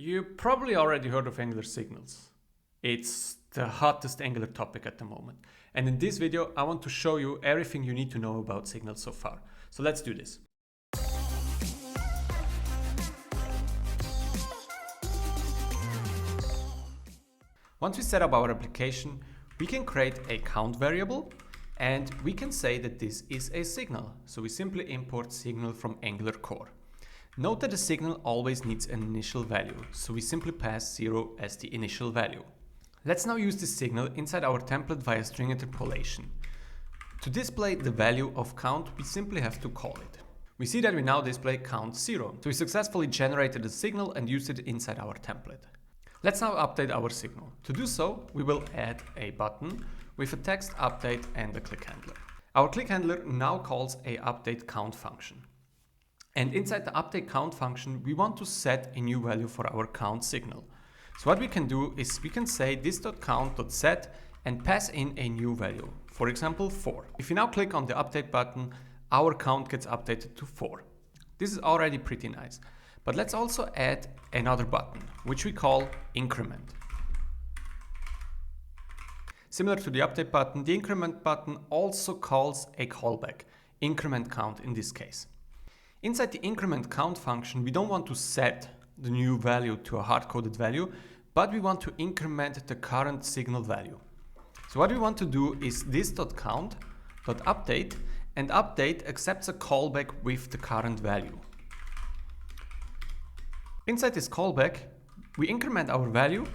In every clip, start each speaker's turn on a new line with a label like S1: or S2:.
S1: You probably already heard of Angular signals. It's the hottest Angular topic at the moment. And in this video, I want to show you everything you need to know about signals so far. So let's do this. Once we set up our application, we can create a count variable and we can say that this is a signal. So we simply import signal from Angular core. Note that the signal always needs an initial value, so we simply pass 0 as the initial value. Let's now use this signal inside our template via string interpolation. To display the value of count, we simply have to call it. We see that we now display count 0, so we successfully generated a signal and used it inside our template. Let's now update our signal. To do so, we will add a button with a text update and a click handler. Our click handler now calls a update count function. And inside the update count function, we want to set a new value for our count signal. So what we can do is we can say this.count.set and pass in a new value, for example 4. If you now click on the update button, our count gets updated to 4. This is already pretty nice. But let's also add another button, which we call increment. Similar to the update button, the increment button also calls a callback, increment count in this case. Inside the increment count function, we don't want to set the new value to a hard-coded value, but we want to increment the current signal value. So what we want to do is this.count.update, and update accepts a callback with the current value. Inside this callback, we increment our value,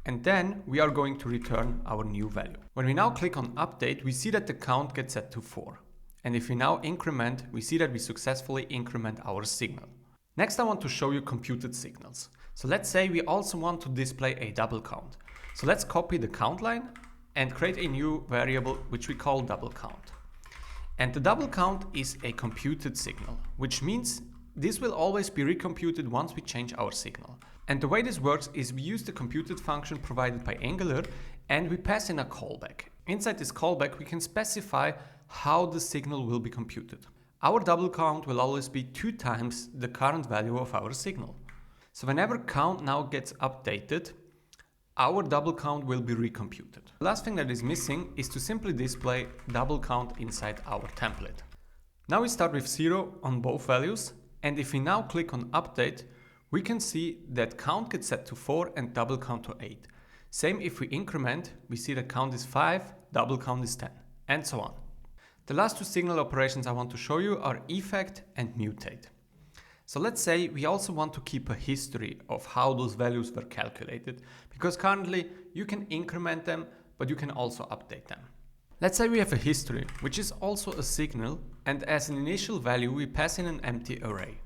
S1: and then we are going to return our new value. When we now click on update, we see that the count gets set to 4. And if we now increment, we see that we successfully increment our signal. Next, I want to show you computed signals. So let's say we also want to display a double count. So let's copy the count line and create a new variable which we call double count. And the double count is a computed signal, which means this will always be recomputed once we change our signal. And the way this works is we use the computed function provided by Angular and we pass in a callback. Inside this callback, we can specify how the signal will be computed. Our double count will always be 2 times the current value of our signal. So whenever count now gets updated, our double count will be recomputed. The last thing that is missing is to simply display double count inside our template. Now we start with 0 on both values, and if we now click on update, we can see that count gets set to 4 and double count to 8. Same if we increment, we see that count is 5, double count is 10, and so on. The last 2 signal operations I want to show you are effect and mutate. So let's say we also want to keep a history of how those values were calculated, because currently you can increment them, but you can also update them. Let's say we have a history, which is also a signal, and as an initial value we pass in an empty array.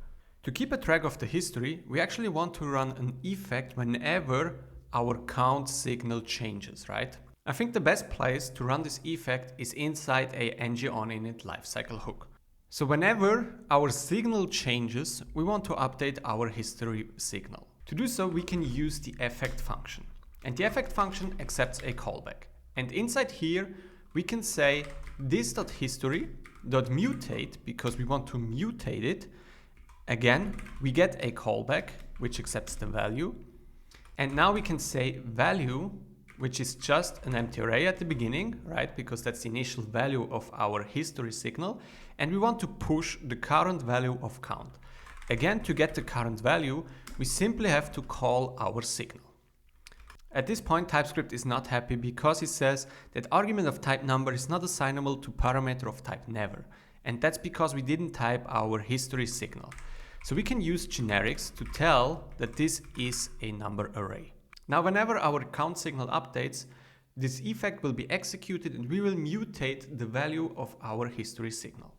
S1: To keep a track of the history, we actually want to run an effect whenever our count signal changes, right? I think the best place to run this effect is inside a ng-oninit lifecycle hook. So whenever our signal changes, we want to update our history signal. To do so, we can use the effect function. And the effect function accepts a callback. And inside here, we can say this.history.mutate, because we want to mutate it. Again, we get a callback, which accepts the value. And now we can say value, which is just an empty array at the beginning, right? Because that's the initial value of our history signal. And we want to push the current value of count. Again, to get the current value, we simply have to call our signal. At this point, TypeScript is not happy because it says that argument of type number is not assignable to parameter of type never. And that's because we didn't type our history signal. So we can use generics to tell that this is a number array. Now, whenever our count signal updates, this effect will be executed and we will mutate the value of our history signal.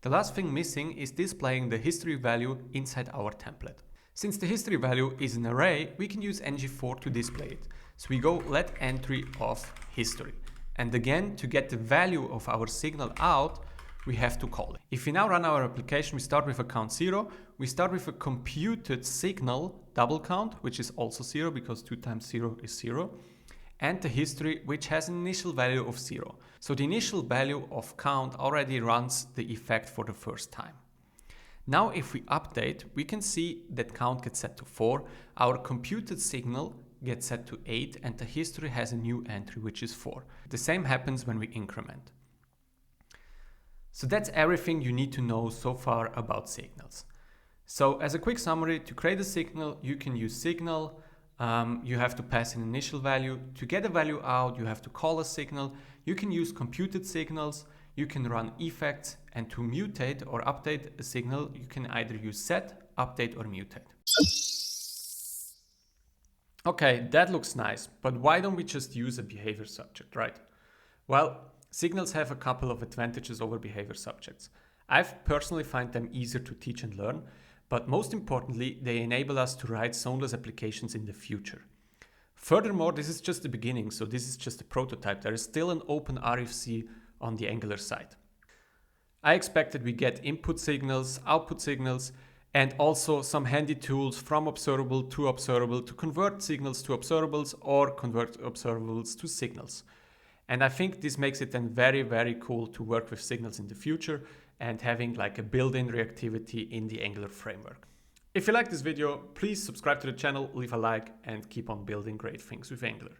S1: The last thing missing is displaying the history value inside our template. Since the history value is an array, we can use ng4 to display it. So we go let entry of history. And again, to get the value of our signal out, we have to call it. If we now run our application, we start with a count 0. We start with a computed signal double count, which is also 0 because 2 times 0 is 0. And the history, which has an initial value of 0. So the initial value of count already runs the effect for the first time. Now if we update, we can see that count gets set to 4, our computed signal gets set to 8, and the history has a new entry which is 4. The same happens when we increment. So that's everything you need to know so far about signals. So as a quick summary, to create a signal, you can use signal. You have to pass an initial value. To get a value out, you have to call a signal. You can use computed signals. You can run effects, and to mutate or update a signal, you can either use set, update, or mutate. Okay, that looks nice, but why don't we just use a behavior subject, right? Well, signals have a couple of advantages over behavior subjects. I've personally find them easier to teach and learn, but most importantly, they enable us to write zoneless applications in the future. Furthermore, this is just the beginning, so this is just a prototype. There is still an open RFC on the Angular side. I expect that we get input signals, output signals, and also some handy tools from observable to convert signals to observables or convert observables to signals. And I think this makes it then very, very cool to work with signals in the future and having like a built-in reactivity in the Angular framework. If you like this video, please subscribe to the channel, leave a like, and keep on building great things with Angular.